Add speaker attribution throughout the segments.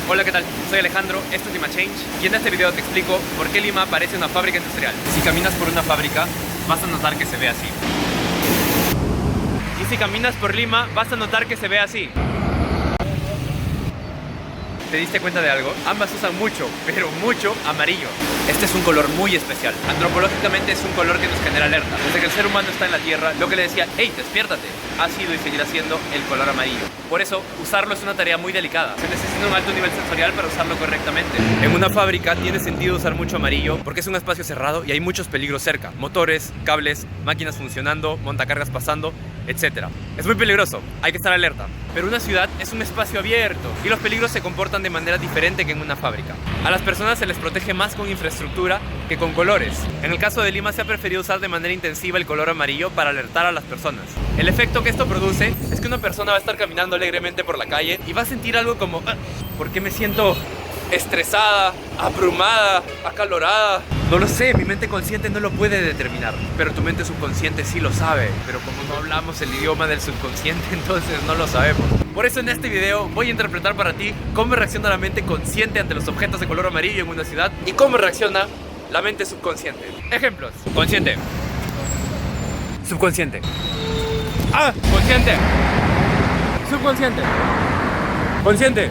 Speaker 1: Hola, ¿qué tal? Soy Alejandro, esto es Lima Change y en este video te explico por qué Lima parece una fábrica industrial. Si caminas por una fábrica, vas a notar que se ve así. Y si caminas por Lima, vas a notar que se ve así. ¿Te diste cuenta de algo? Ambas usan mucho, pero mucho amarillo. Este es un color muy especial. Antropológicamente es un color que nos genera alerta. Desde que el ser humano está en la Tierra, lo que le decía, hey, despiértate, ha sido y seguirá siendo el color amarillo. Por eso, usarlo es una tarea muy delicada. Se necesita un alto nivel sensorial para usarlo correctamente. En una fábrica tiene sentido usar mucho amarillo porque es un espacio cerrado y hay muchos peligros cerca. Motores, cables, máquinas funcionando, montacargas pasando, etc. Es muy peligroso, hay que estar alerta. Pero una ciudad es un espacio abierto y los peligros se comportan de manera diferente que en una fábrica. A las personas se les protege más con infraestructura que con colores. En el caso de Lima se ha preferido usar de manera intensiva el color amarillo para alertar a las personas. El efecto que esto produce es que una persona va a estar caminando alegremente por la calle y va a sentir algo como ¿por qué me siento estresada, abrumada, acalorada? No lo sé, mi mente consciente no lo puede determinar, pero tu mente subconsciente sí lo sabe. Pero como no hablamos el idioma del subconsciente, entonces no lo sabemos. Por eso en este video voy a interpretar para ti cómo reacciona la mente consciente ante los objetos de color amarillo en una ciudad y cómo reacciona la mente subconsciente. Ejemplos: consciente, subconsciente, consciente, subconsciente, consciente,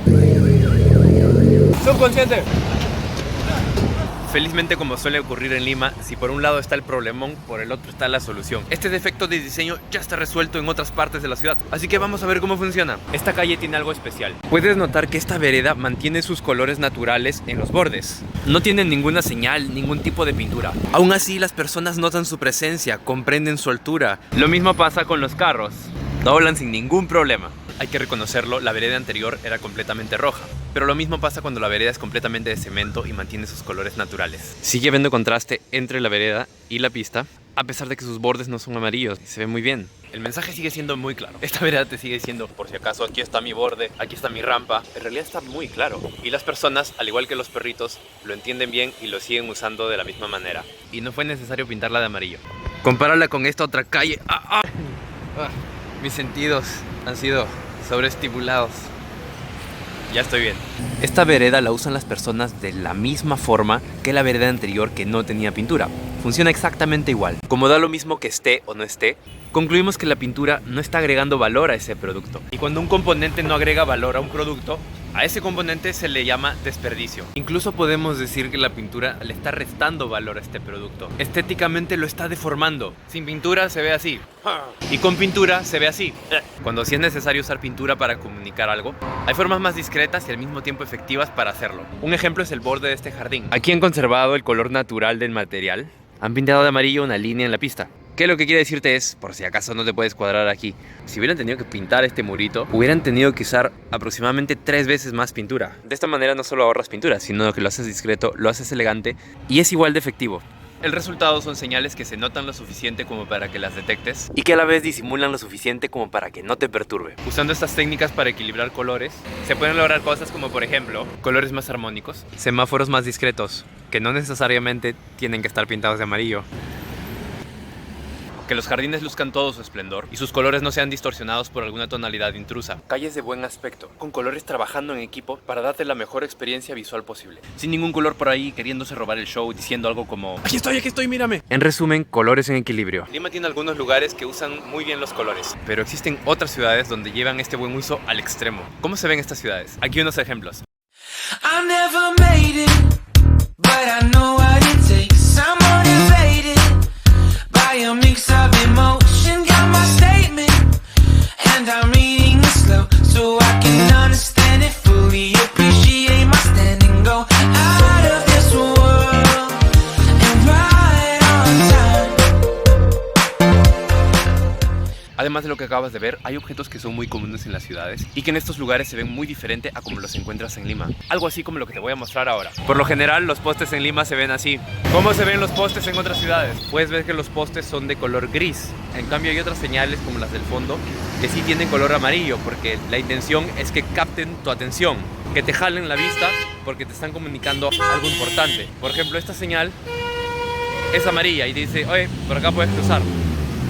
Speaker 1: subconsciente. Felizmente, como suele ocurrir en Lima, si por un lado está el problemón, por el otro está la solución. Este defecto de diseño ya está resuelto en otras partes de la ciudad, así que vamos a ver cómo funciona. Esta calle tiene algo especial. Puedes notar que esta vereda mantiene sus colores naturales en los bordes. No tiene ninguna señal, ningún tipo de pintura. Aún así, las personas notan su presencia, comprenden su altura. Lo mismo pasa con los carros. Doblan sin ningún problema. Hay que reconocerlo, la vereda anterior era completamente roja. Pero lo mismo pasa cuando la vereda es completamente de cemento y mantiene sus colores naturales. Sigue habiendo contraste entre la vereda y la pista, a pesar de que sus bordes no son amarillos. Se ve muy bien. El mensaje sigue siendo muy claro. Esta vereda te sigue diciendo, por si acaso, aquí está mi borde, aquí está mi rampa. En realidad está muy claro. Y las personas, al igual que los perritos, lo entienden bien y lo siguen usando de la misma manera. Y no fue necesario pintarla de amarillo. Compárala con esta otra calle. Mis sentidos han sido sobreestimulados. Ya estoy bien. Esta vereda la usan las personas de la misma forma que la vereda anterior que no tenía pintura. Funciona exactamente igual. Como da lo mismo que esté o no esté, concluimos que la pintura no está agregando valor a ese producto. Y cuando un componente no agrega valor a un producto, a ese componente se le llama desperdicio. Incluso podemos decir que la pintura le está restando valor a este producto. Estéticamente lo está deformando. Sin pintura se ve así. Y con pintura se ve así. Cuando sí es necesario usar pintura para comunicar algo, hay formas más discretas y al mismo tiempo efectivas para hacerlo. Un ejemplo es el borde de este jardín. Aquí han conservado el color natural del material. Han pintado de amarillo una línea en la pista. Que lo que quiere decirte es, por si acaso no te puedes cuadrar aquí, si hubieran tenido que pintar este murito, hubieran tenido que usar aproximadamente 3 veces más pintura. De esta manera no solo ahorras pintura, sino que lo haces discreto, lo haces elegante y es igual de efectivo. El resultado son señales que se notan lo suficiente como para que las detectes y que a la vez disimulan lo suficiente como para que no te perturbe. Usando estas técnicas para equilibrar colores, se pueden lograr cosas como, por ejemplo, colores más armónicos, semáforos más discretos, que no necesariamente tienen que estar pintados de amarillo, que los jardines luzcan todo su esplendor y sus colores no sean distorsionados por alguna tonalidad intrusa. Calles de buen aspecto, con colores trabajando en equipo para darte la mejor experiencia visual posible. Sin ningún color por ahí queriéndose robar el show, diciendo algo como aquí estoy, mírame. En resumen, colores en equilibrio. Lima tiene algunos lugares que usan muy bien los colores, pero existen otras ciudades donde llevan este buen uso al extremo. ¿Cómo se ven estas ciudades? Aquí unos ejemplos.
Speaker 2: I never made it, but I know what it takes. I'm motivated by a mix of emotion. Got my statement, and I'm reading it slow so I can understand it fully. Appreciate my standing, go out of this world and right on time.
Speaker 1: Además de lo que acabas de ver, hay objetos que son muy comunes en las ciudades y que en estos lugares se ven muy diferente a como los encuentras en Lima. Algo así como lo que te voy a mostrar ahora. Por lo general, los postes en Lima se ven así. ¿Cómo se ven los postes en otras ciudades? Puedes ver que los postes son de color gris. En cambio, hay otras señales como las del fondo que sí tienen color amarillo, porque la intención es que capten tu atención, que te jalen la vista porque te están comunicando algo importante. Por ejemplo, esta señal es amarilla y dice, oye, por acá puedes cruzar.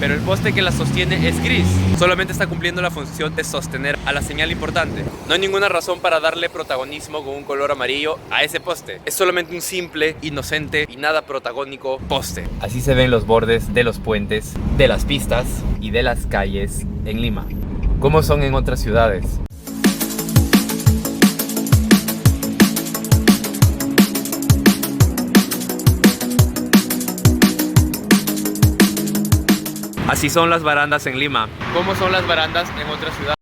Speaker 1: pero el poste que la sostiene es gris. Solamente está cumpliendo la función de sostener a la señal importante. No hay ninguna razón para darle protagonismo con un color amarillo a ese poste. Es solamente un simple, inocente y nada protagónico poste. Así se ven los bordes de los puentes, de las pistas y de las calles en Lima. ¿Cómo son en otras ciudades? Así son las barandas en Lima. ¿Cómo son las barandas en otras ciudades?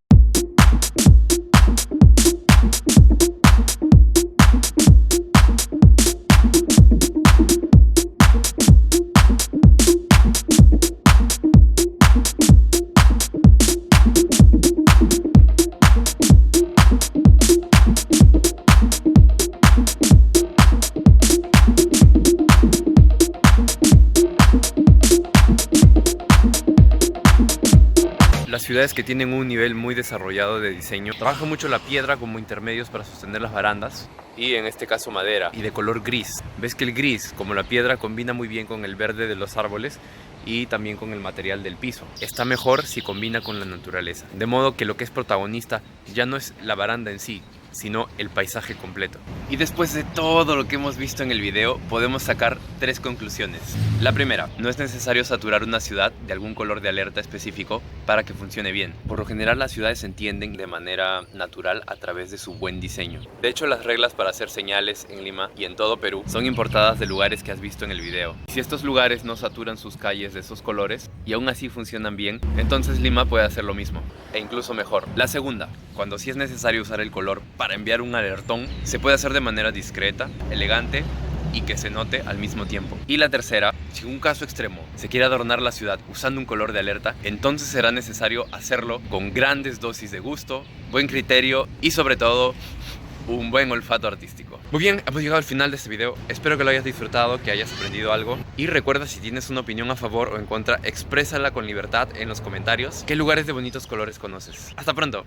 Speaker 1: Las ciudades que tienen un nivel muy desarrollado de diseño trabajan mucho la piedra como intermedios para sostener las barandas y en este caso madera y de color gris. Ves que el gris, como la piedra, combina muy bien con el verde de los árboles y también con el material del piso. Está mejor si combina con la naturaleza, de modo que lo que es protagonista ya no es la baranda en sí, sino el paisaje completo. Y después de todo lo que hemos visto en el video, podemos sacar 3 conclusiones. La primera, no es necesario saturar una ciudad de algún color de alerta específico para que funcione bien. Por lo general, las ciudades se entienden de manera natural a través de su buen diseño. De hecho, las reglas para hacer señales en Lima y en todo Perú son importadas de lugares que has visto en el video. Si estos lugares no saturan sus calles de esos colores y aún así funcionan bien, entonces Lima puede hacer lo mismo, e incluso mejor. La segunda, cuando sí es necesario usar el color para enviar un alertón, se puede hacer de manera discreta, elegante y que se note al mismo tiempo. Y la tercera, si en un caso extremo se quiere adornar la ciudad usando un color de alerta, entonces será necesario hacerlo con grandes dosis de gusto, buen criterio y sobre todo un buen olfato artístico. Muy bien, hemos llegado al final de este video. Espero que lo hayas disfrutado, que hayas aprendido algo. Y recuerda, si tienes una opinión a favor o en contra, exprésala con libertad en los comentarios. ¿Qué lugares de bonitos colores conoces? Hasta pronto.